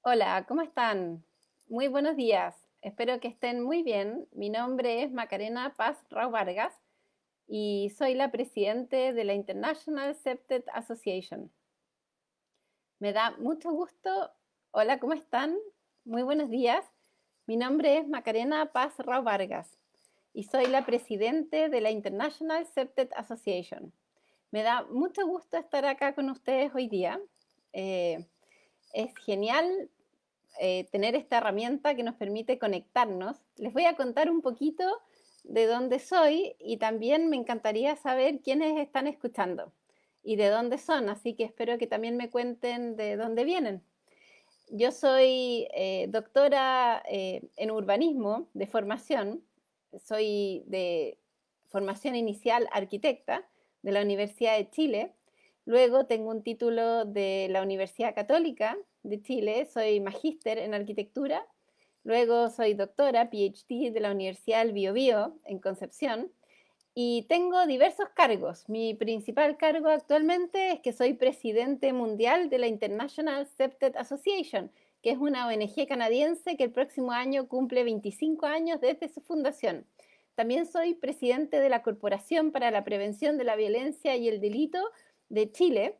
Hola, ¿cómo están? Muy buenos días. Espero que estén muy bien. Mi nombre es Macarena Paz Rao Vargas y soy la presidente de la International Septet Association. Me da mucho gusto. Hola, ¿cómo están? Muy buenos días. Mi nombre es Macarena Paz Rao Vargas y soy la presidente de la International Septet Association. Me da mucho gusto estar acá con ustedes hoy día. Eh, es genial tener esta herramienta que nos permite conectarnos. Les voy a contar un poquito de dónde soy y también me encantaría saber quiénes están escuchando y de dónde son, así que espero que también me cuenten de dónde vienen. Yo soy doctora en urbanismo de formación, soy de formación inicial arquitecta de la Universidad de Chile. Luego tengo un título de la Universidad Católica de Chile, soy magíster en arquitectura. Luego soy doctora, PhD de la Universidad del Biobío en Concepción. Y tengo diversos cargos. Mi principal cargo actualmente es que soy presidente mundial de la International Septet Association, que es una ONG canadiense que el próximo año cumple 25 años desde su fundación. También soy presidente de la Corporación para la Prevención de la Violencia y el Delito de Chile,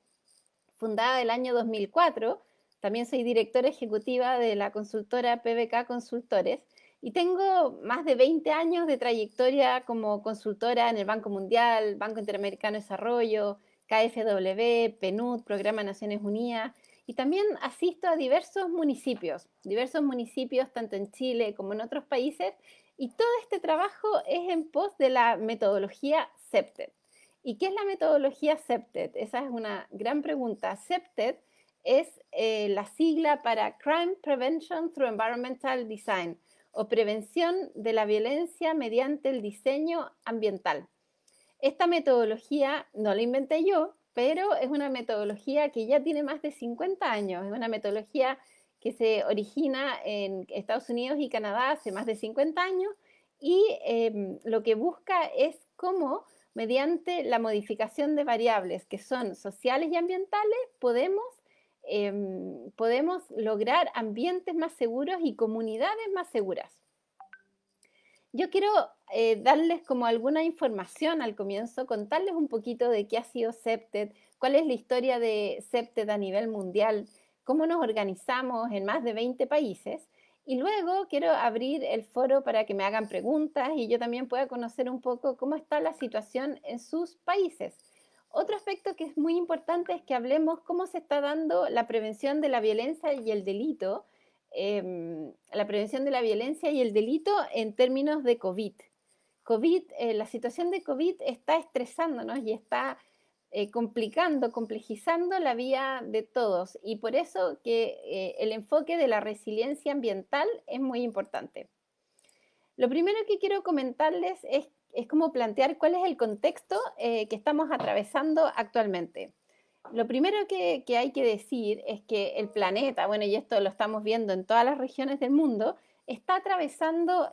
fundada el año 2004. También soy directora ejecutiva de la consultora PBK Consultores y tengo más de 20 años de trayectoria como consultora en el Banco Mundial, Banco Interamericano de Desarrollo, KfW, PNUD, Programa Naciones Unidas, y también asisto a diversos municipios tanto en Chile como en otros países, y todo este trabajo es en pos de la metodología CEPTED. ¿Y qué es la metodología CEPTED? Esa es una gran pregunta. CEPTED es la sigla para Crime Prevention Through Environmental Design, o prevención de la violencia mediante el diseño ambiental. Esta metodología no la inventé yo, pero es una metodología que ya tiene más de 50 años. Es una metodología que se origina en Estados Unidos y Canadá hace más de 50 años y lo que busca es cómo, mediante la modificación de variables que son sociales y ambientales, podemos lograr ambientes más seguros y comunidades más seguras. Yo quiero darles como alguna información al comienzo, contarles un poquito de qué ha sido CEPTED, cuál es la historia de CEPTED a nivel mundial, cómo nos organizamos en más de 20 países. Y luego quiero abrir el foro para que me hagan preguntas y yo también pueda conocer un poco cómo está la situación en sus países. Otro aspecto que es muy importante es que hablemos cómo se está dando la prevención de la violencia y el delito, la prevención de la violencia y el delito en términos de COVID. La situación de COVID está estresándonos y está complicando, complejizando la vida de todos, y por eso que el enfoque de la resiliencia ambiental es muy importante. Lo primero que quiero comentarles es cómo plantear cuál es el contexto que estamos atravesando actualmente. Lo primero que hay que decir es que el planeta, bueno, y esto lo estamos viendo en todas las regiones del mundo, está atravesando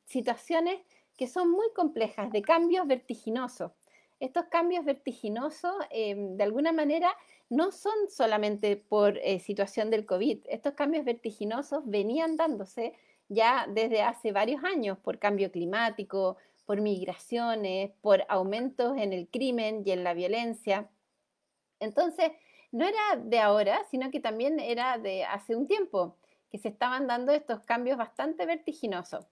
situaciones que son muy complejas, de cambios vertiginosos. Estos cambios vertiginosos, de alguna manera, no son solamente por situación del COVID. Estos cambios vertiginosos venían dándose ya desde hace varios años por cambio climático, por migraciones, por aumentos en el crimen y en la violencia. Entonces, no era de ahora, sino que también era de hace un tiempo que se estaban dando estos cambios bastante vertiginosos.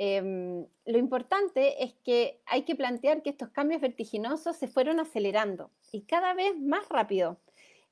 Lo importante es que hay que plantear que estos cambios vertiginosos se fueron acelerando y cada vez más rápido.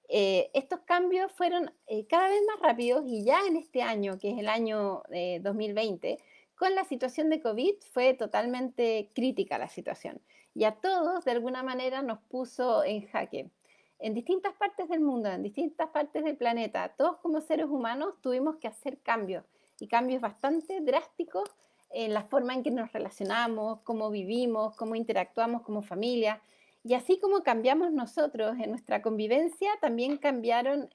Estos cambios fueron cada vez más rápidos y ya en este año, que es el año 2020, con la situación de COVID fue totalmente crítica la situación y a todos de alguna manera nos puso en jaque. En distintas partes del mundo, en distintas partes del planeta, todos como seres humanos tuvimos que hacer cambios y cambios bastante drásticos en la forma en que nos relacionamos, cómo vivimos, cómo interactuamos como familia. Y así como cambiamos nosotros en nuestra convivencia, también cambiaron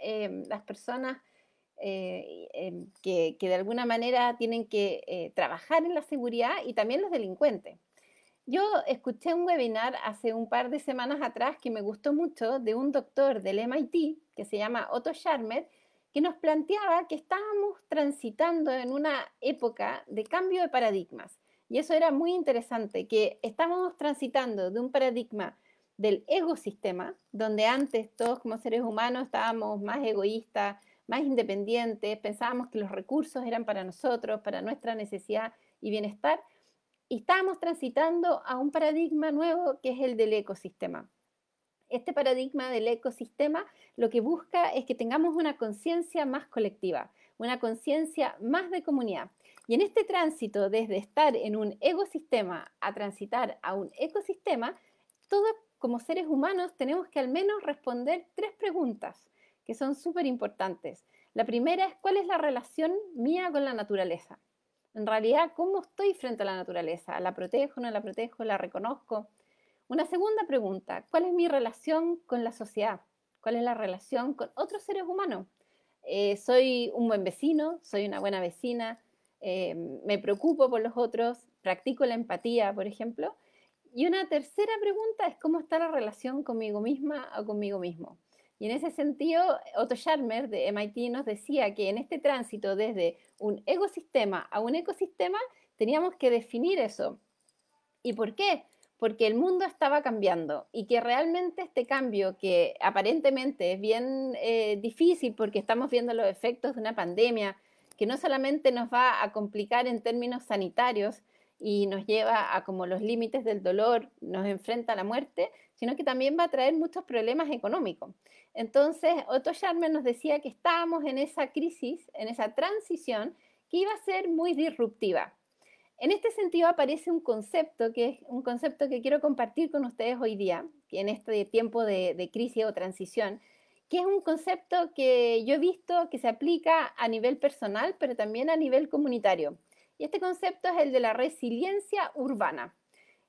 las personas que de alguna manera tienen que trabajar en la seguridad, y también los delincuentes. Yo escuché un webinar hace un par de semanas atrás que me gustó mucho, de un doctor del MIT que se llama Otto Scharmer, que nos planteaba que estábamos transitando en una época de cambio de paradigmas. Y eso era muy interesante, que estábamos transitando de un paradigma del ecosistema, donde antes todos como seres humanos estábamos más egoístas, más independientes, pensábamos que los recursos eran para nosotros, para nuestra necesidad y bienestar, y estábamos transitando a un paradigma nuevo que es el del ecosistema. Este paradigma del ecosistema lo que busca es que tengamos una conciencia más colectiva, una conciencia más de comunidad. Y en este tránsito, desde estar en un ecosistema a transitar a un ecosistema, todos como seres humanos tenemos que al menos responder 3 preguntas que son súper importantes. La primera es: ¿cuál es la relación mía con la naturaleza? En realidad, ¿cómo estoy frente a la naturaleza? ¿La protejo, no la protejo, la reconozco? Una segunda pregunta: ¿cuál es mi relación con la sociedad? ¿Cuál es la relación con otros seres humanos? ¿Soy un buen vecino? ¿Soy una buena vecina? ¿Me preocupo por los otros? ¿Practico la empatía, por ejemplo? Y una tercera pregunta es: ¿cómo está la relación conmigo misma o conmigo mismo? Y en ese sentido, Otto Scharmer de MIT nos decía que en este tránsito desde un ecosistema a un ecosistema teníamos que definir eso. ¿Y por qué? Porque el mundo estaba cambiando y que realmente este cambio, que aparentemente es bien difícil porque estamos viendo los efectos de una pandemia que no solamente nos va a complicar en términos sanitarios y nos lleva a como los límites del dolor, nos enfrenta a la muerte, sino que también va a traer muchos problemas económicos. Entonces, Otto Scharmer nos decía que estábamos en esa crisis, en esa transición que iba a ser muy disruptiva. En este sentido aparece un concepto que es un concepto que quiero compartir con ustedes hoy día, en este tiempo de crisis o transición, que es un concepto que yo he visto que se aplica a nivel personal, pero también a nivel comunitario. Y este concepto es el de la resiliencia urbana.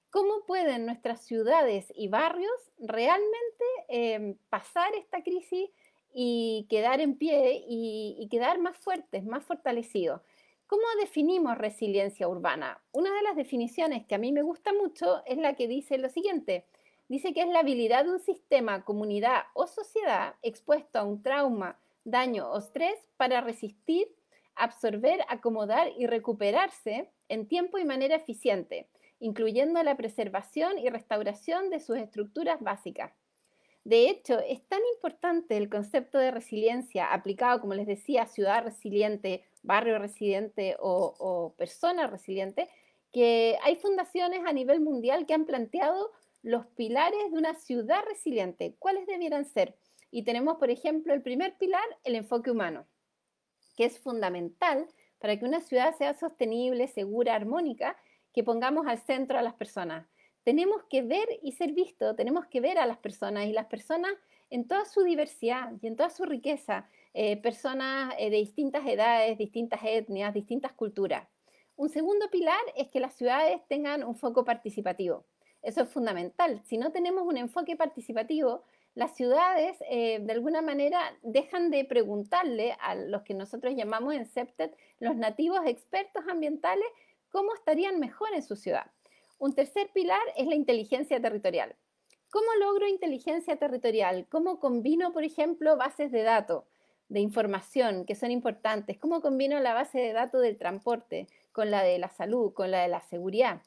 ¿Cómo pueden nuestras ciudades y barrios realmente pasar esta crisis y quedar en pie y quedar más fuertes, más fortalecidos? ¿Cómo definimos resiliencia urbana? Una de las definiciones que a mí me gusta mucho es la que dice lo siguiente. Dice que es la habilidad de un sistema, comunidad o sociedad expuesto a un trauma, daño o estrés para resistir, absorber, acomodar y recuperarse en tiempo y manera eficiente, incluyendo la preservación y restauración de sus estructuras básicas. De hecho, es tan importante el concepto de resiliencia aplicado, como les decía, ciudad resiliente, barrio resiliente o persona resiliente, que hay fundaciones a nivel mundial que han planteado los pilares de una ciudad resiliente. ¿Cuáles debieran ser? Y tenemos, por ejemplo, el primer pilar, el enfoque humano, que es fundamental para que una ciudad sea sostenible, segura, armónica, que pongamos al centro a las personas. Tenemos que ver y ser visto, tenemos que ver a las personas y las personas en toda su diversidad y en toda su riqueza, personas de distintas edades, distintas etnias, distintas culturas. Un segundo pilar es que las ciudades tengan un foco participativo. Eso es fundamental. Si no tenemos un enfoque participativo, las ciudades de alguna manera dejan de preguntarle a los que nosotros llamamos en CEPTED los nativos expertos ambientales cómo estarían mejor en su ciudad. Un tercer pilar es la inteligencia territorial. ¿Cómo logro inteligencia territorial? ¿Cómo combino, por ejemplo, bases de datos, de información que son importantes? ¿Cómo combino la base de datos del transporte con la de la salud, con la de la seguridad?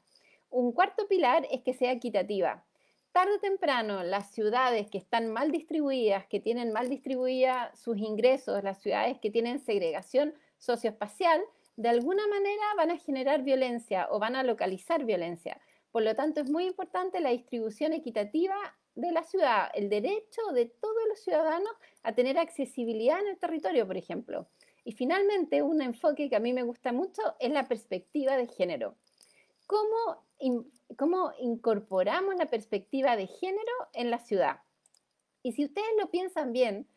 Un cuarto pilar es que sea equitativa. Tarde o temprano, las ciudades que están mal distribuidas, que tienen mal distribuidas sus ingresos, las ciudades que tienen segregación socioespacial, de alguna manera van a generar violencia o van a localizar violencia. Por lo tanto, es muy importante la distribución equitativa de la ciudad, el derecho de todos los ciudadanos a tener accesibilidad en el territorio, por ejemplo. Y finalmente, un enfoque que a mí me gusta mucho es la perspectiva de género. ¿Cómo incorporamos la perspectiva de género en la ciudad? Y si ustedes lo piensan bien,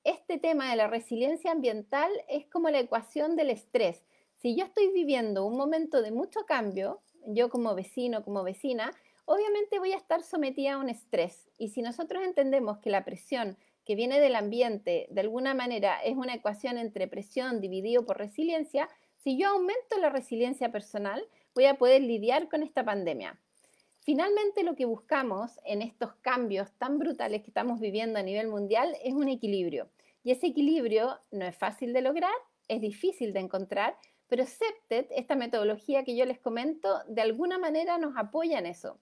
este tema de la resiliencia ambiental es como la ecuación del estrés. Si yo estoy viviendo un momento de mucho cambio, yo como vecino, como vecina, obviamente voy a estar sometida a un estrés. Y si nosotros entendemos que la presión que viene del ambiente de alguna manera es una ecuación entre presión dividido por resiliencia, si yo aumento la resiliencia personal, voy a poder lidiar con esta pandemia. Finalmente, lo que buscamos en estos cambios tan brutales que estamos viviendo a nivel mundial es un equilibrio. Y ese equilibrio no es fácil de lograr, es difícil de encontrar, pero CEPTED, esta metodología que yo les comento, de alguna manera nos apoya en eso.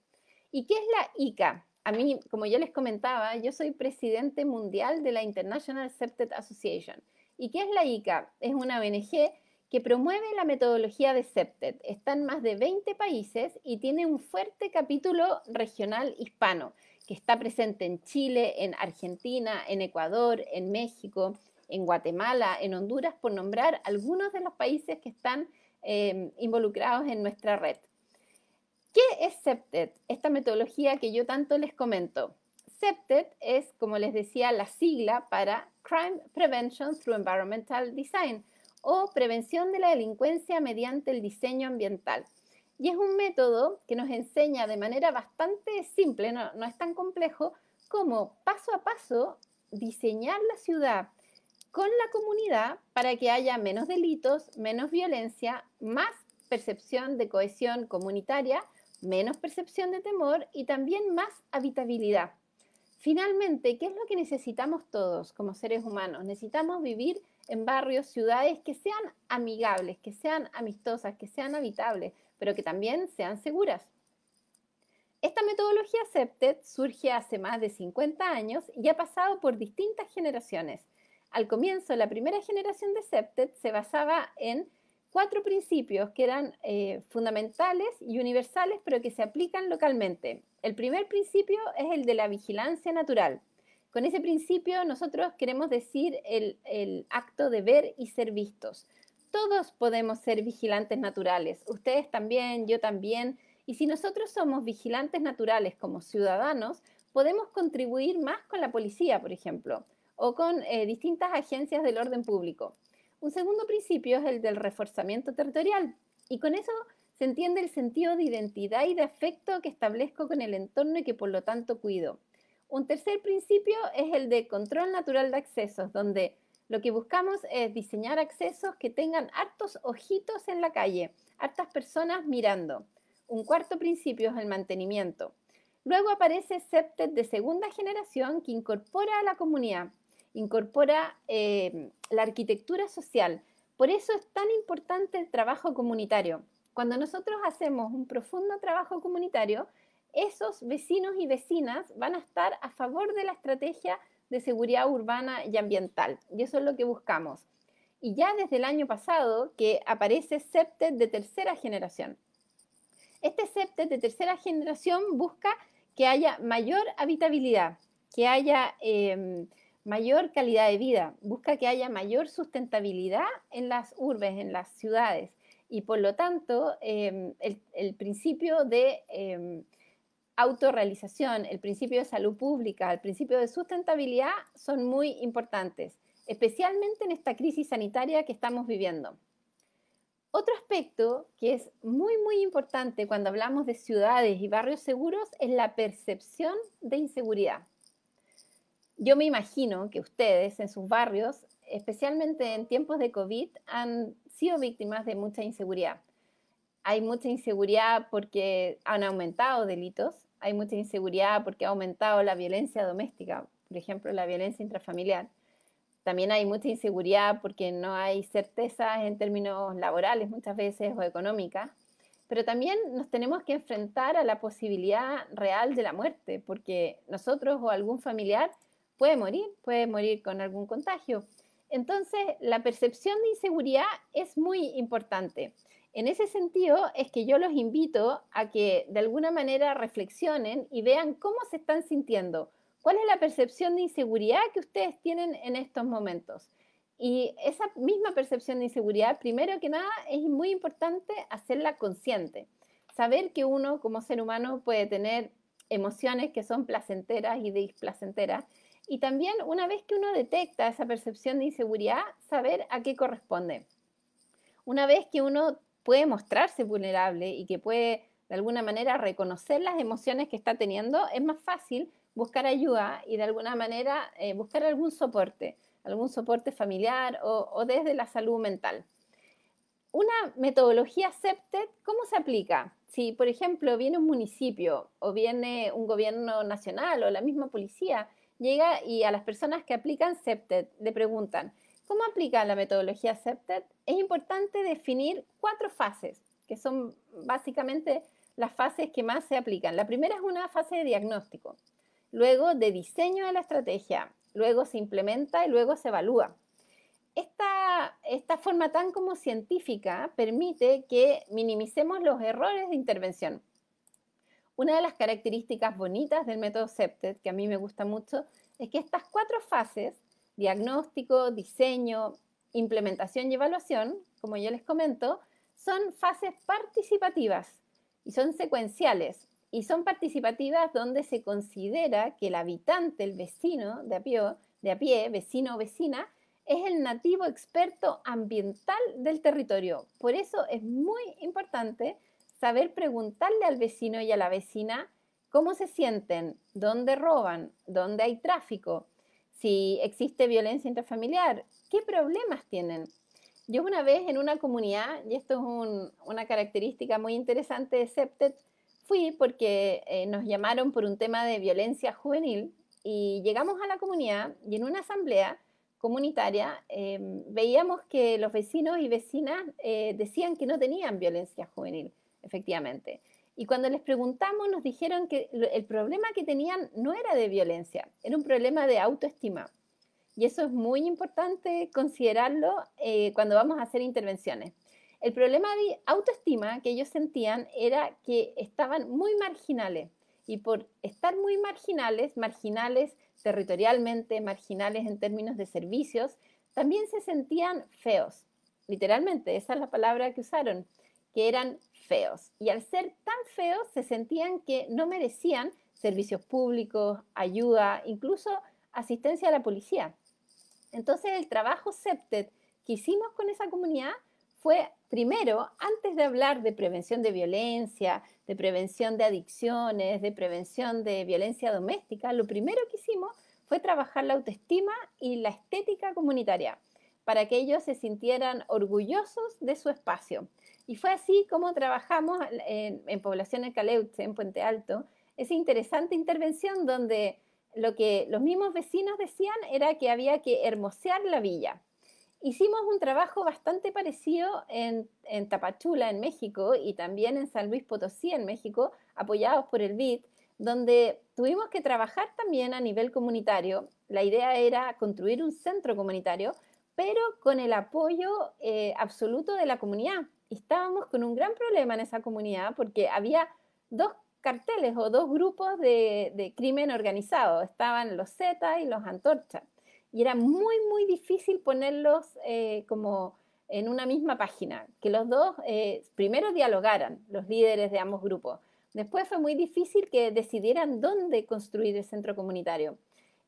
¿Y qué es la ICA? A mí, como yo les comentaba, yo soy presidente mundial de la International CEPTED Association. ¿Y qué es la ICA? Es una ONG que promueve la metodología de CEPTED. Está en más de 20 países y tiene un fuerte capítulo regional hispano, que está presente en Chile, en Argentina, en Ecuador, en México, en Guatemala, en Honduras, por nombrar algunos de los países que están involucrados en nuestra red. ¿Qué es CEPTED? Esta metodología que yo tanto les comento. CEPTED es, como les decía, la sigla para Crime Prevention Through Environmental Design, o prevención de la delincuencia mediante el diseño ambiental. Y es un método que nos enseña de manera bastante simple, no es tan complejo, cómo paso a paso diseñar la ciudad con la comunidad para que haya menos delitos, menos violencia, más percepción de cohesión comunitaria, menos percepción de temor y también más habitabilidad. Finalmente, ¿qué es lo que necesitamos todos como seres humanos? Necesitamos vivir en barrios, ciudades que sean amigables, que sean amistosas, que sean habitables, pero que también sean seguras. Esta metodología CEPTED surge hace más de 50 años y ha pasado por distintas generaciones. Al comienzo, la primera generación de CEPTED se basaba en 4 principios que eran fundamentales y universales, pero que se aplican localmente. El primer principio es el de la vigilancia natural. Con ese principio nosotros queremos decir el acto de ver y ser vistos. Todos podemos ser vigilantes naturales, ustedes también, yo también, y si nosotros somos vigilantes naturales como ciudadanos, podemos contribuir más con la policía, por ejemplo, o con distintas agencias del orden público. Un segundo principio es el del reforzamiento territorial, y con eso se entiende el sentido de identidad y de afecto que establezco con el entorno y que por lo tanto cuido. Un tercer principio es el de control natural de accesos, donde lo que buscamos es diseñar accesos que tengan hartos ojitos en la calle, hartas personas mirando. Un cuarto principio es el mantenimiento. Luego aparece CEPTED de segunda generación, que incorpora a la comunidad, incorpora la arquitectura social. Por eso es tan importante el trabajo comunitario. Cuando nosotros hacemos un profundo trabajo comunitario, esos vecinos y vecinas van a estar a favor de la estrategia de seguridad urbana y ambiental. Y eso es lo que buscamos. Y ya desde el año pasado que aparece CEPTED de tercera generación. Este CEPTED de tercera generación busca que haya mayor habitabilidad, que haya mayor calidad de vida, busca que haya mayor sustentabilidad en las urbes, en las ciudades. Y por lo tanto, el principio de autorrealización, el principio de salud pública, el principio de sustentabilidad son muy importantes, especialmente en esta crisis sanitaria que estamos viviendo. Otro aspecto que es muy, muy importante cuando hablamos de ciudades y barrios seguros es la percepción de inseguridad. Yo me imagino que ustedes en sus barrios, especialmente en tiempos de COVID, han sido víctimas de mucha inseguridad. Hay mucha inseguridad porque han aumentado delitos, hay mucha inseguridad porque ha aumentado la violencia doméstica, por ejemplo, la violencia intrafamiliar. También hay mucha inseguridad porque no hay certezas en términos laborales muchas veces o económicas. Pero también nos tenemos que enfrentar a la posibilidad real de la muerte, porque nosotros o algún familiar puede morir con algún contagio. Entonces, la percepción de inseguridad es muy importante. En ese sentido, es que yo los invito a que de alguna manera reflexionen y vean cómo se están sintiendo. ¿Cuál es la percepción de inseguridad que ustedes tienen en estos momentos? Y esa misma percepción de inseguridad, primero que nada, es muy importante hacerla consciente. Saber que uno como ser humano puede tener emociones que son placenteras y displacenteras. Y también, una vez que uno detecta esa percepción de inseguridad, saber a qué corresponde. Una vez que uno puede mostrarse vulnerable y que puede de alguna manera reconocer las emociones que está teniendo, es más fácil buscar ayuda y de alguna manera buscar algún soporte familiar o desde la salud mental. Una metodología CEPTED, ¿cómo se aplica? Si, por ejemplo, viene un municipio o viene un gobierno nacional o la misma policía llega y a las personas que aplican CEPTED le preguntan, ¿cómo aplica la metodología CEPTED? Es importante definir 4 fases, que son básicamente las fases que más se aplican. La primera es una fase de diagnóstico, luego de diseño de la estrategia, luego se implementa y luego se evalúa. Esta forma tan como científica permite que minimicemos los errores de intervención. Una de las características bonitas del método CEPTED, que a mí me gusta mucho, es que estas 4 fases, diagnóstico, diseño, implementación y evaluación, como yo les comento, son fases participativas y son secuenciales. Y son participativas donde se considera que el habitante, el vecino de a pie, vecino o vecina, es el nativo experto ambiental del territorio. Por eso es muy importante saber preguntarle al vecino y a la vecina cómo se sienten, dónde roban, dónde hay tráfico, si existe violencia intrafamiliar, qué problemas tienen. Yo una vez en una comunidad, y esto es una característica muy interesante de CEPTED, fui porque nos llamaron por un tema de violencia juvenil y llegamos a la comunidad y en una asamblea comunitaria veíamos que los vecinos y vecinas decían que no tenían violencia juvenil, efectivamente. Y cuando les preguntamos nos dijeron que el problema que tenían no era de violencia, era un problema de autoestima. Y eso es muy importante considerarlo cuando vamos a hacer intervenciones. El problema de autoestima que ellos sentían era que estaban muy marginales. Y por estar muy marginales, marginales territorialmente, marginales en términos de servicios, también se sentían feos. Literalmente, esa es la palabra que usaron, que eran feos. Y al ser tan feos, se sentían que no merecían servicios públicos, ayuda, incluso asistencia a la policía. Entonces, el trabajo CEPTED que hicimos con esa comunidad fue, primero, antes de hablar de prevención de violencia, de prevención de adicciones, de prevención de violencia doméstica, lo primero que hicimos fue trabajar la autoestima y la estética comunitaria para que ellos se sintieran orgullosos de su espacio. Y fue así como trabajamos en Población El Caleuche, en Puente Alto, esa interesante intervención donde lo que los mismos vecinos decían era que había que hermosear la villa. Hicimos un trabajo bastante parecido en Tapachula, en México, y también en San Luis Potosí, en México, apoyados por el BID, donde tuvimos que trabajar también a nivel comunitario. La idea era construir un centro comunitario, pero con el apoyo absoluto de la comunidad. Y estábamos con un gran problema en esa comunidad porque había 2 carteles o 2 grupos de crimen organizado. Estaban los Zetas y los Antorchas. Y era muy, muy difícil ponerlos como en una misma página, que los dos primero dialogaran, los líderes de ambos grupos. Después fue muy difícil que decidieran dónde construir el centro comunitario.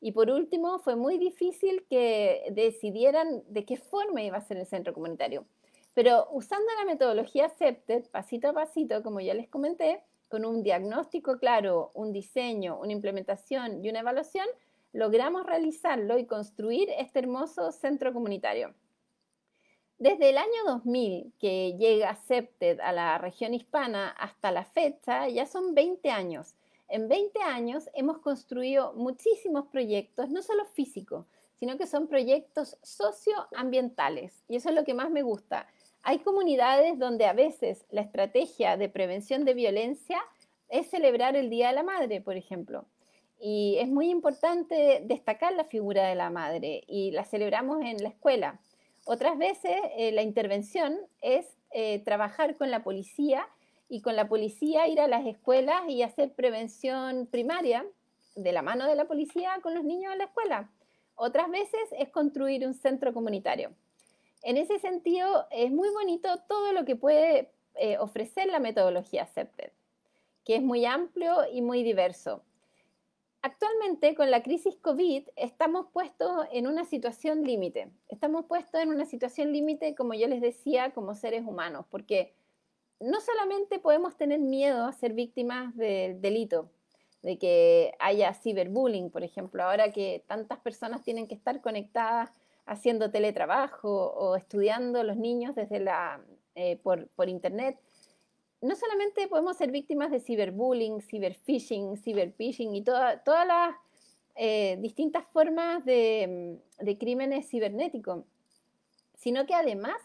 Y por último, fue muy difícil que decidieran de qué forma iba a ser el centro comunitario. Pero usando la metodología CEPTED, pasito a pasito, como ya les comenté, con un diagnóstico claro, un diseño, una implementación y una evaluación, logramos realizarlo y construir este hermoso centro comunitario. Desde el año 2000 que llega CEPTED a la región hispana hasta la fecha, ya son 20 años. En 20 años hemos construido muchísimos proyectos, no solo físicos, sino que son proyectos socioambientales. Y eso es lo que más me gusta. Hay comunidades donde a veces la estrategia de prevención de violencia es celebrar el Día de la Madre, por ejemplo. Y es muy importante destacar la figura de la madre y la celebramos en la escuela. Otras veces la intervención es trabajar con la policía y con la policía ir a las escuelas y hacer prevención primaria de la mano de la policía con los niños en la escuela. Otras veces es construir un centro comunitario. En ese sentido, es muy bonito todo lo que puede ofrecer la metodología CEPTED, que es muy amplio y muy diverso. Actualmente, con la crisis COVID, estamos puestos en una situación límite. Estamos puestos en una situación límite, como yo les decía, como seres humanos, porque no solamente podemos tener miedo a ser víctimas del delito, de que haya ciberbullying, por ejemplo, ahora que tantas personas tienen que estar conectadas haciendo teletrabajo o estudiando los niños desde por internet. No solamente podemos ser víctimas de ciberbullying, ciberphishing, ciberphishing y todas las distintas formas de crímenes cibernéticos, sino que además,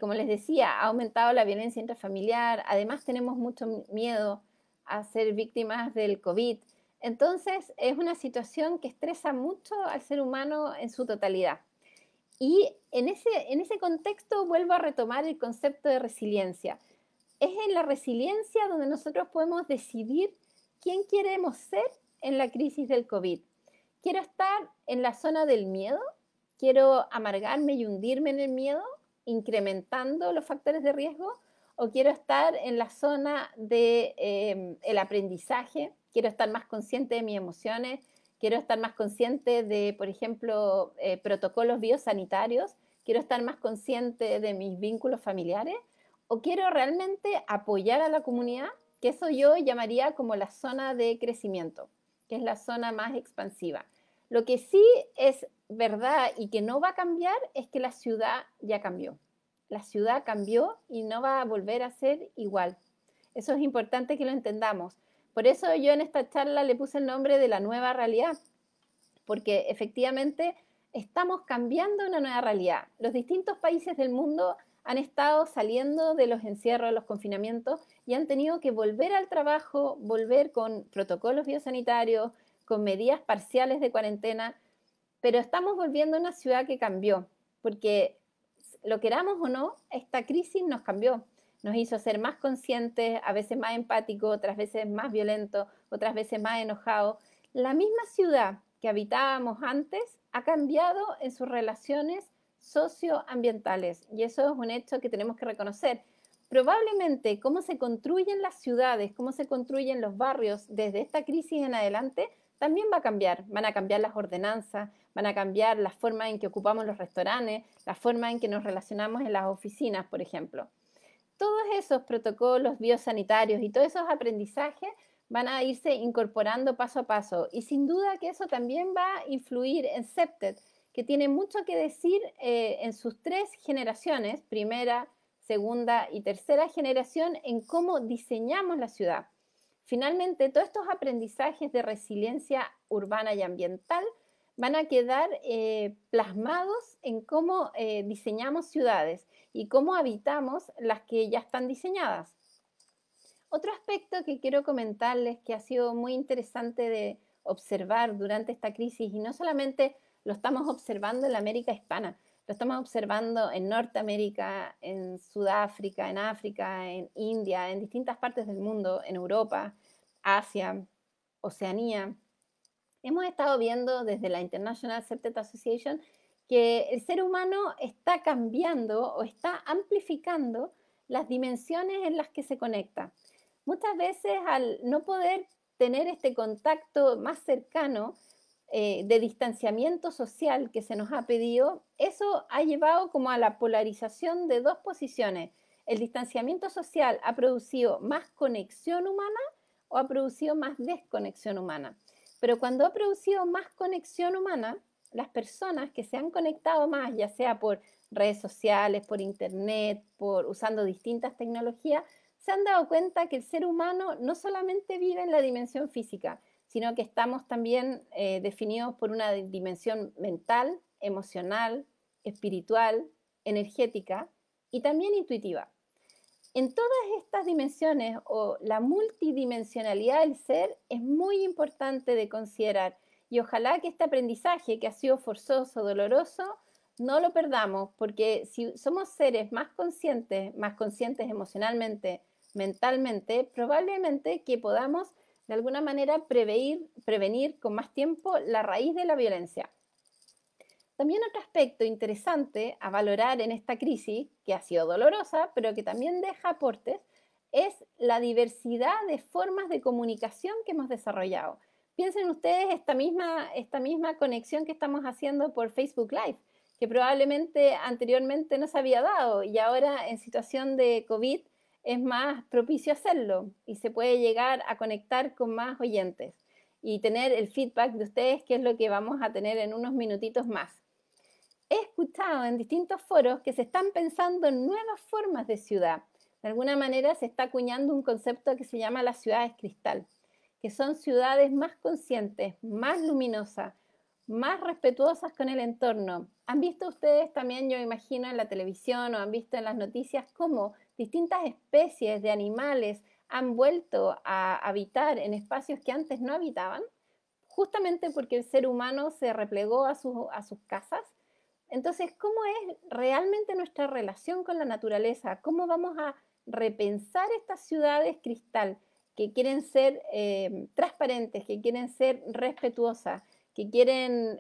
como les decía, ha aumentado la violencia intrafamiliar, además tenemos mucho miedo a ser víctimas del COVID. Entonces, es una situación que estresa mucho al ser humano en su totalidad. Y en ese contexto vuelvo a retomar el concepto de resiliencia. Es en la resiliencia donde nosotros podemos decidir quién queremos ser en la crisis del COVID. ¿Quiero estar en la zona del miedo? ¿Quiero amargarme y hundirme en el miedo, incrementando los factores de riesgo? ¿O quiero estar en la zona del aprendizaje? ¿Quiero estar más consciente de mis emociones? ¿Quiero estar más consciente de, por ejemplo, protocolos biosanitarios? ¿Quiero estar más consciente de mis vínculos familiares? ¿O quiero realmente apoyar a la comunidad? Que eso yo llamaría como la zona de crecimiento, que es la zona más expansiva. Lo que sí es verdad y que no va a cambiar es que la ciudad ya cambió. La ciudad cambió y no va a volver a ser igual. Eso es importante que lo entendamos. Por eso yo en esta charla le puse el nombre de la nueva realidad, porque efectivamente estamos cambiando una nueva realidad. Los distintos países del mundo han estado saliendo de los encierros, de los confinamientos y han tenido que volver al trabajo, volver con protocolos biosanitarios, con medidas parciales de cuarentena, pero estamos volviendo a una ciudad que cambió, porque lo queramos o no, esta crisis nos cambió, nos hizo ser más conscientes, a veces más empáticos, otras veces más violentos, otras veces más enojados. La misma ciudad que habitábamos antes ha cambiado en sus relaciones socioambientales y eso es un hecho que tenemos que reconocer. Probablemente cómo se construyen las ciudades, cómo se construyen los barrios desde esta crisis en adelante, también va a cambiar. Van a cambiar las ordenanzas, van a cambiar la forma en que ocupamos los restaurantes, la forma en que nos relacionamos en las oficinas, por ejemplo. Todos esos protocolos biosanitarios y todos esos aprendizajes van a irse incorporando paso a paso. Y sin duda que eso también va a influir en CEPTED, que tiene mucho que decir en sus 3 generaciones, primera, segunda y tercera generación, en cómo diseñamos la ciudad. Finalmente, todos estos aprendizajes de resiliencia urbana y ambiental van a quedar plasmados en cómo diseñamos ciudades y cómo habitamos las que ya están diseñadas. Otro aspecto que quiero comentarles que ha sido muy interesante de observar durante esta crisis, y no solamente lo estamos observando en la América hispana, lo estamos observando en Norteamérica, en Sudáfrica, en África, en India, en distintas partes del mundo, en Europa, Asia, Oceanía. Hemos estado viendo desde la International Septet Association que el ser humano está cambiando o está amplificando las dimensiones en las que se conecta. Muchas veces al no poder tener este contacto más cercano de distanciamiento social que se nos ha pedido, eso ha llevado como a la polarización de 2 posiciones. El distanciamiento social ha producido más conexión humana o ha producido más desconexión humana. Pero cuando ha producido más conexión humana, las personas que se han conectado más, ya sea por redes sociales, por internet, usando distintas tecnologías, se han dado cuenta que el ser humano no solamente vive en la dimensión física, sino que estamos también definidos por una dimensión mental, emocional, espiritual, energética y también intuitiva. En todas estas dimensiones o la multidimensionalidad del ser es muy importante de considerar y ojalá que este aprendizaje que ha sido forzoso, doloroso, no lo perdamos porque si somos seres más conscientes emocionalmente, mentalmente, probablemente que podamos de alguna manera prevenir con más tiempo la raíz de la violencia. También otro aspecto interesante a valorar en esta crisis, que ha sido dolorosa, pero que también deja aportes, es la diversidad de formas de comunicación que hemos desarrollado. Piensen ustedes esta misma conexión que estamos haciendo por Facebook Live, que probablemente anteriormente no se había dado y ahora en situación de COVID es más propicio hacerlo y se puede llegar a conectar con más oyentes y tener el feedback de ustedes, que es lo que vamos a tener en unos minutitos más. He escuchado en distintos foros que se están pensando en nuevas formas de ciudad. De alguna manera se está acuñando un concepto que se llama las ciudades cristal, que son ciudades más conscientes, más luminosas, más respetuosas con el entorno. ¿Han visto ustedes también, yo imagino, en la televisión o han visto en las noticias cómo distintas especies de animales han vuelto a habitar en espacios que antes no habitaban? Justamente porque el ser humano se replegó a sus casas. Entonces, ¿cómo es realmente nuestra relación con la naturaleza? ¿Cómo vamos a repensar estas ciudades cristal que quieren ser transparentes, que quieren ser respetuosas, que quieren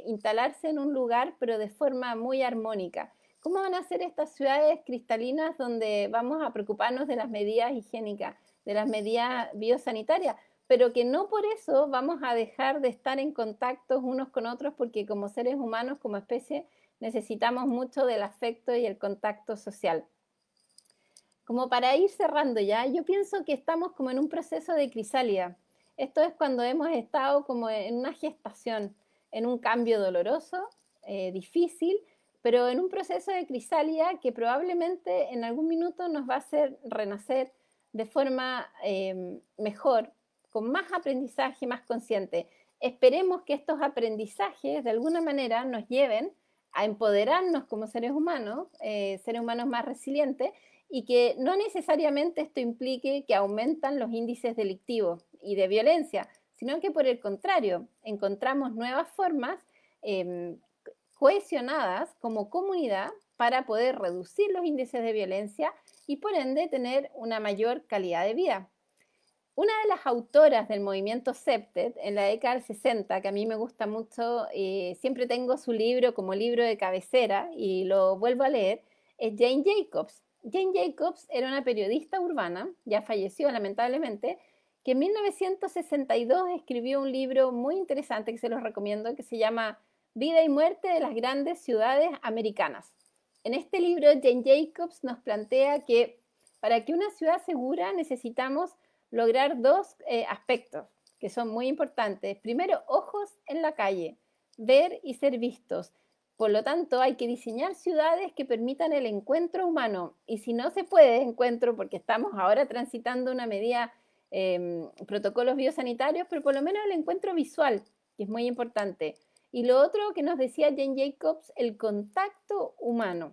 instalarse en un lugar pero de forma muy armónica? ¿Cómo van a ser estas ciudades cristalinas donde vamos a preocuparnos de las medidas higiénicas, de las medidas biosanitarias? Pero que no por eso vamos a dejar de estar en contacto unos con otros, porque como seres humanos, como especie, necesitamos mucho del afecto y el contacto social. Como para ir cerrando ya, yo pienso que estamos como en un proceso de crisálida. Esto es cuando hemos estado como en una gestación, en un cambio doloroso, difícil, pero en un proceso de crisálida que probablemente en algún minuto nos va a hacer renacer de forma mejor, con más aprendizaje, más consciente. Esperemos que estos aprendizajes de alguna manera nos lleven a empoderarnos como seres humanos más resilientes, y que no necesariamente esto implique que aumentan los índices delictivos y de violencia, sino que por el contrario, encontramos nuevas formas cohesionadas como comunidad para poder reducir los índices de violencia y por ende tener una mayor calidad de vida. Una de las autoras del movimiento Septet en la década del 60, que a mí me gusta mucho, siempre tengo su libro como libro de cabecera y lo vuelvo a leer, es Jane Jacobs. Jane Jacobs era una periodista urbana, ya falleció lamentablemente, que en 1962 escribió un libro muy interesante que se los recomiendo, que se llama Vida y muerte de las grandes ciudades americanas. En este libro Jane Jacobs nos plantea que para que una ciudad segura necesitamos lograr dos aspectos que son muy importantes. Primero, ojos en la calle, ver y ser vistos. Por lo tanto, hay que diseñar ciudades que permitan el encuentro humano. Y si no se puede encuentro, porque estamos ahora transitando una medida, protocolos biosanitarios, pero por lo menos el encuentro visual, que es muy importante. Y lo otro que nos decía Jane Jacobs, el contacto humano.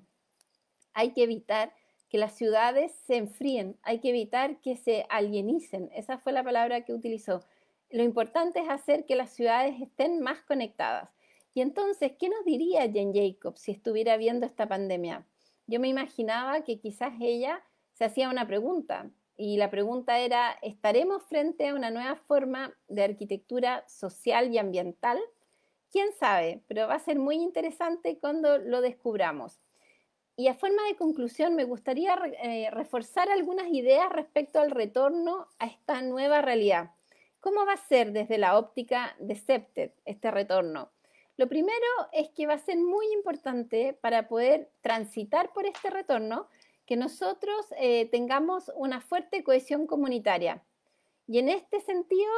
Hay que evitar que las ciudades se enfríen, hay que evitar que se alienicen. Esa fue la palabra que utilizó. Lo importante es hacer que las ciudades estén más conectadas. Y entonces, ¿qué nos diría Jane Jacobs si estuviera viendo esta pandemia? Yo me imaginaba que quizás ella se hacía una pregunta, y la pregunta era, ¿estaremos frente a una nueva forma de arquitectura social y ambiental? ¿Quién sabe? Pero va a ser muy interesante cuando lo descubramos. Y a forma de conclusión, me gustaría reforzar algunas ideas respecto al retorno a esta nueva realidad. ¿Cómo va a ser desde la óptica de Septet este retorno? Lo primero es que va a ser muy importante para poder transitar por este retorno que nosotros tengamos una fuerte cohesión comunitaria. Y en este sentido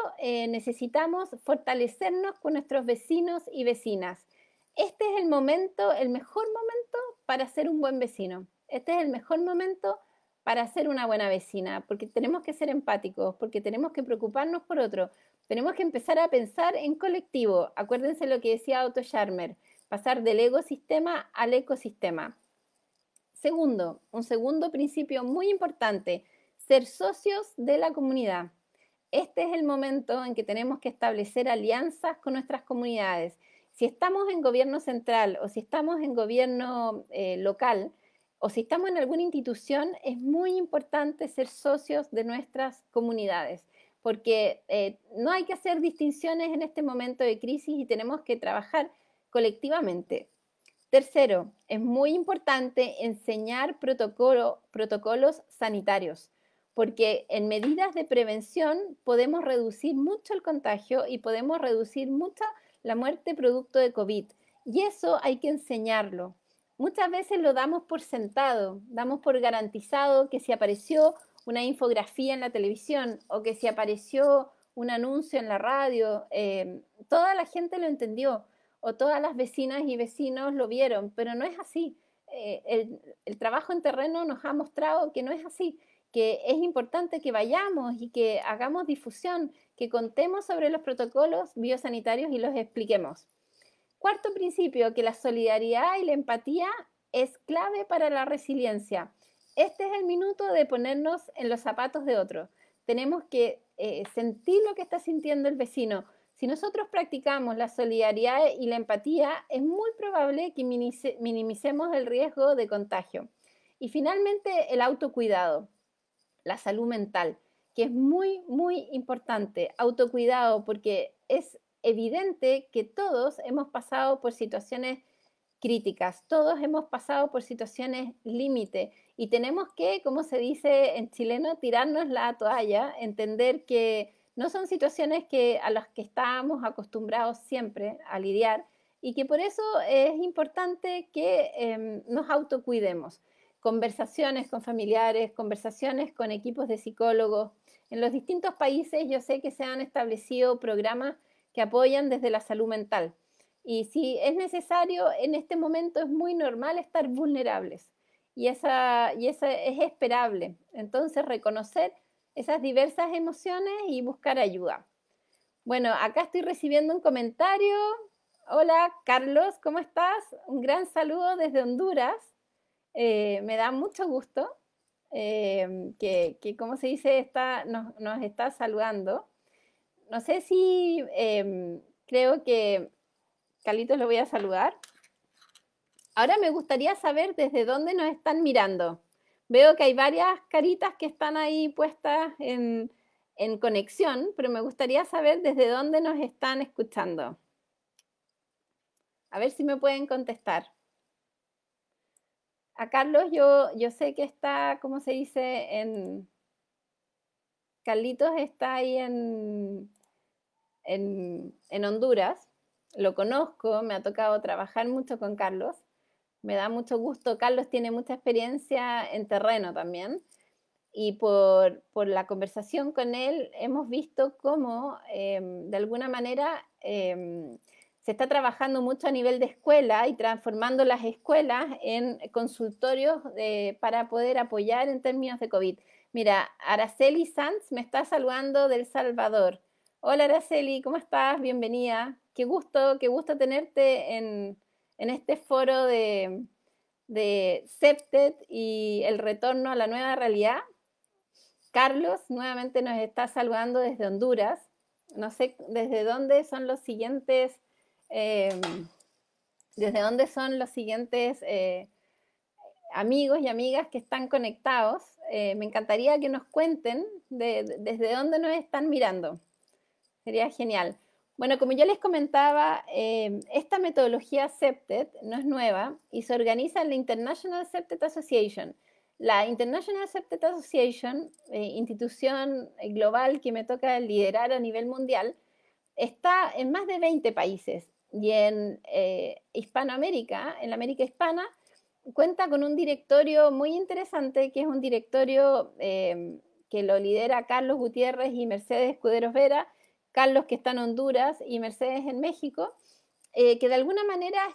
necesitamos fortalecernos con nuestros vecinos y vecinas. Este es el momento, el mejor momento para ser un buen vecino. Este es el mejor momento para ser una buena vecina, porque tenemos que ser empáticos, porque tenemos que preocuparnos por otro. Tenemos que empezar a pensar en colectivo. Acuérdense lo que decía Otto Scharmer, pasar del egosistema al ecosistema. Segundo, un segundo principio muy importante, ser socios de la comunidad. Este es el momento en que tenemos que establecer alianzas con nuestras comunidades. Si estamos en gobierno central o si estamos en gobierno local o si estamos en alguna institución, es muy importante ser socios de nuestras comunidades, porque no hay que hacer distinciones en este momento de crisis y tenemos que trabajar colectivamente. Tercero, es muy importante enseñar protocolos sanitarios, porque en medidas de prevención podemos reducir mucho el contagio y podemos reducir mucho la muerte producto de COVID. Y eso hay que enseñarlo. Muchas veces lo damos por sentado, damos por garantizado que si apareció una infografía en la televisión o que si apareció un anuncio en la radio, toda la gente lo entendió o todas las vecinas y vecinos lo vieron, pero no es así. El trabajo en terreno nos ha mostrado que no es así. que es importante que vayamos y que hagamos difusión, que contemos sobre los protocolos biosanitarios y los expliquemos. Cuarto principio, que la solidaridad y la empatía es clave para la resiliencia. Este es el minuto de ponernos en los zapatos de otro. Tenemos que sentir lo que está sintiendo el vecino. Si nosotros practicamos la solidaridad y la empatía, es muy probable que minimicemos el riesgo de contagio. Y finalmente, el autocuidado, la salud mental, que es muy, muy importante. Autocuidado, porque es evidente que todos hemos pasado por situaciones críticas, todos hemos pasado por situaciones límite y tenemos que, como se dice en chileno, tirarnos la toalla, entender que no son situaciones a las que estábamos acostumbrados siempre a lidiar y que por eso es importante que nos autocuidemos. Conversaciones con familiares, conversaciones con equipos de psicólogos. En los distintos países yo sé que se han establecido programas que apoyan desde la salud mental. Y si es necesario, en este momento es muy normal estar vulnerables y esa es esperable. Entonces, reconocer esas diversas emociones y buscar ayuda. Bueno, acá estoy recibiendo un comentario. Hola, Carlos, ¿cómo estás? Un gran saludo desde Honduras. Me da mucho gusto que ¿cómo se dice? Nos está saludando. No sé si creo que Carlitos lo voy a saludar. Ahora me gustaría saber desde dónde nos están mirando. Veo que hay varias caritas que están ahí puestas en conexión, pero me gustaría saber desde dónde nos están escuchando. A ver si me pueden contestar. A Carlos yo sé que está, ¿cómo se dice? Carlitos está ahí en Honduras. Lo conozco, me ha tocado trabajar mucho con Carlos. Me da mucho gusto. Carlos tiene mucha experiencia en terreno también. Y por la conversación con él hemos visto cómo, de alguna manera, se está trabajando mucho a nivel de escuela y transformando las escuelas en consultorios para poder apoyar en términos de COVID. Mira, Araceli Sanz me está saludando del Salvador. Hola Araceli, ¿cómo estás? Bienvenida. Qué gusto tenerte en este foro de CEPTED y el retorno a la nueva realidad. Carlos nuevamente nos está saludando desde Honduras. No sé desde dónde son los siguientes, amigos y amigas que están conectados. Me encantaría que nos cuenten desde dónde nos están mirando. Sería genial. Bueno, como yo les comentaba, esta metodología CEPTED no es nueva y se organiza en la International CEPTED Association. La International CEPTED Association, institución global que me toca liderar a nivel mundial, está en más de 20 países y en Hispanoamérica, en la América Hispana, cuenta con un directorio muy interesante, que es un directorio que lo lidera Carlos Gutiérrez y Mercedes Escuderos Vera. Carlos, que está en Honduras, y Mercedes en México, que de alguna manera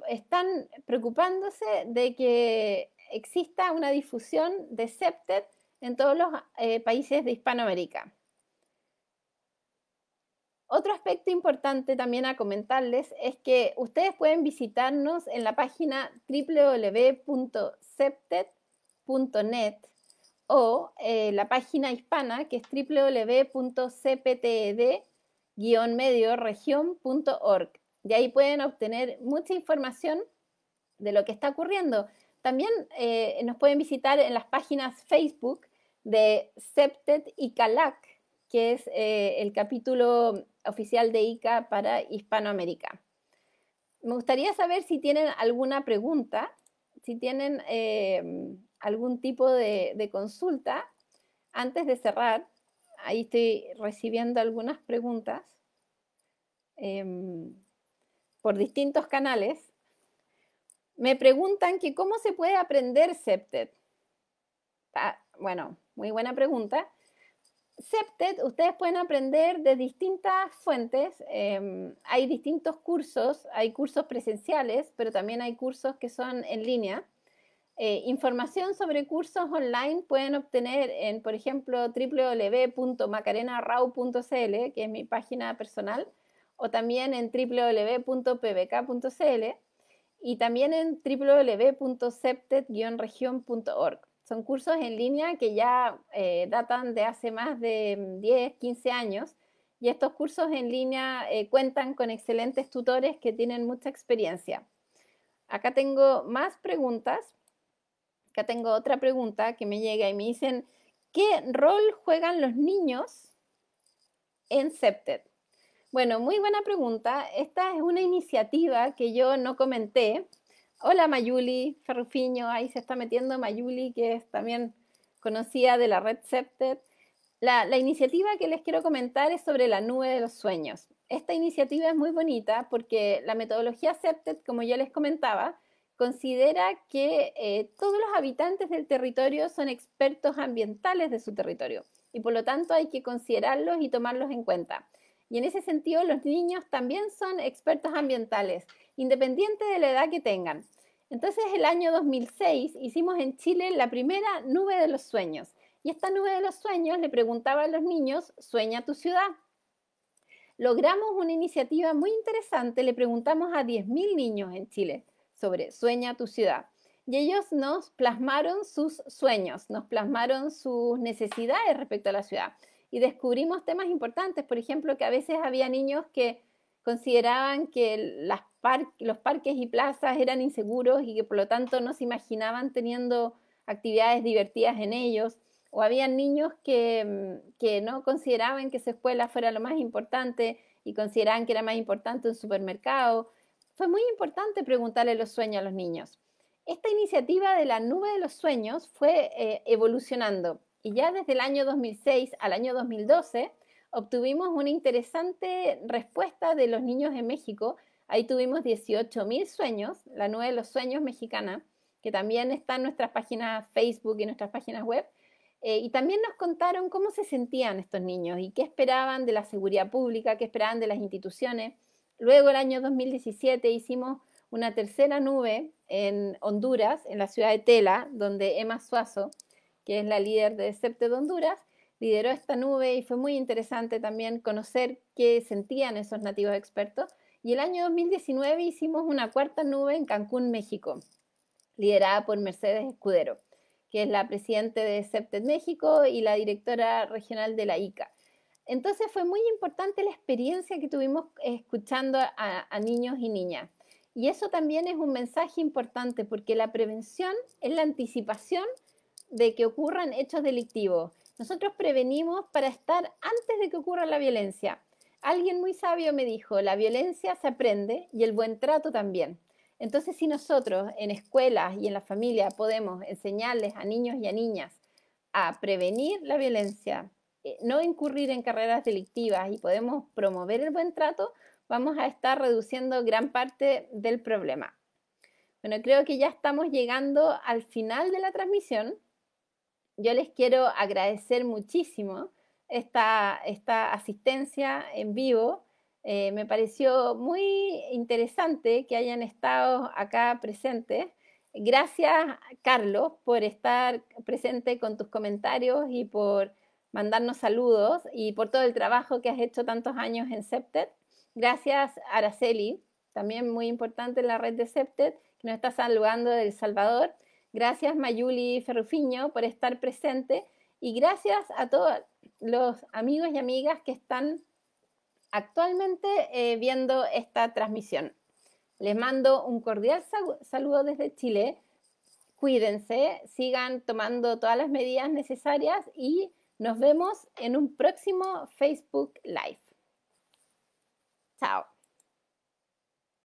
están preocupándose de que exista una difusión de CEPTED en todos los países de Hispanoamérica. Otro aspecto importante también a comentarles es que ustedes pueden visitarnos en la página www.cepted.net o la página hispana, que es www.cpted-medioregion.org. Y ahí pueden obtener mucha información de lo que está ocurriendo. También nos pueden visitar en las páginas Facebook de CEPTED y CALAC, que es el capítulo oficial de ICA para Hispanoamérica. Me gustaría saber si tienen alguna pregunta, si tienen algún tipo de consulta antes de cerrar. Ahí estoy recibiendo algunas preguntas por distintos canales. Me preguntan que cómo se puede aprender CEPTED. Bueno, muy buena pregunta. CEPTED, ustedes pueden aprender de distintas fuentes. Hay distintos cursos, hay cursos presenciales, pero también hay cursos que son en línea. Información sobre cursos online pueden obtener en, por ejemplo, www.macarenarau.cl, que es mi página personal, o también en www.pbk.cl y también en www.septet-region.org. Son cursos en línea que ya datan de hace más de 10, 15 años, y estos cursos en línea cuentan con excelentes tutores que tienen mucha experiencia. Acá tengo más preguntas. Acá tengo otra pregunta que me llega y me dicen, ¿qué rol juegan los niños en Septet? Bueno, muy buena pregunta. Esta es una iniciativa que yo no comenté. Hola Mayuli Ferrufiño, ahí se está metiendo Mayuli, que es también conocida de la red Septet. La iniciativa que les quiero comentar es sobre la nube de los sueños. Esta iniciativa es muy bonita porque la metodología Septet, como ya les comentaba, considera que todos los habitantes del territorio son expertos ambientales de su territorio y por lo tanto hay que considerarlos y tomarlos en cuenta. Y en ese sentido los niños también son expertos ambientales, independiente de la edad que tengan. Entonces el año 2006 hicimos en Chile la primera nube de los sueños. Y esta nube de los sueños le preguntaba a los niños, ¿sueña tu ciudad? Logramos una iniciativa muy interesante, le preguntamos a 10.000 niños en Chile sobre ¿sueña tu ciudad? Y ellos nos plasmaron sus sueños, nos plasmaron sus necesidades respecto a la ciudad. Y descubrimos temas importantes, por ejemplo, que a veces había niños que consideraban que los parques y plazas eran inseguros y que por lo tanto no se imaginaban teniendo actividades divertidas en ellos. O habían niños que no consideraban que su escuela fuera lo más importante y consideraban que era más importante un supermercado. Fue muy importante preguntarle los sueños a los niños. Esta iniciativa de la nube de los sueños fue evolucionando y ya desde el año 2006 al año 2012 obtuvimos una interesante respuesta de los niños en México. Ahí tuvimos 18.000 sueños, la nube de los sueños mexicana, que también está en nuestras páginas Facebook y nuestras páginas web. Y también nos contaron cómo se sentían estos niños y qué esperaban de la seguridad pública, qué esperaban de las instituciones. Luego, el año 2017, hicimos una tercera nube en Honduras, en la ciudad de Tela, donde Emma Suazo, que es la líder de Septet de Honduras, lideró esta nube y fue muy interesante también conocer qué sentían esos nativos expertos. Y el año 2019 hicimos una cuarta nube en Cancún, México, liderada por Mercedes Escudero, que es la presidenta de Septet México y la directora regional de la ICA. Entonces fue muy importante la experiencia que tuvimos escuchando a niños y niñas. Y eso también es un mensaje importante porque la prevención es la anticipación de que ocurran hechos delictivos. Nosotros prevenimos para estar antes de que ocurra la violencia. Alguien muy sabio me dijo, la violencia se aprende y el buen trato también. Entonces, si nosotros en escuelas y en la familia podemos enseñarles a niños y a niñas a prevenir la violencia, no incurrir en carreras delictivas y podemos promover el buen trato, vamos a estar reduciendo gran parte del problema. Bueno, creo que ya estamos llegando al final de la transmisión. Yo les quiero agradecer muchísimo esta asistencia en vivo. Me pareció muy interesante que hayan estado acá presentes. Gracias, Carlos, por estar presente con tus comentarios y por mandarnos saludos y por todo el trabajo que has hecho tantos años en Septet. Gracias, Araceli, también muy importante en la red de Septet, que nos está saludando de El Salvador. Gracias, Mayuli Ferrufiño, por estar presente. Y gracias a todos los amigos y amigas que están actualmente viendo esta transmisión. Les mando un cordial saludo desde Chile. Cuídense, sigan tomando todas las medidas necesarias y nos vemos en un próximo Facebook Live.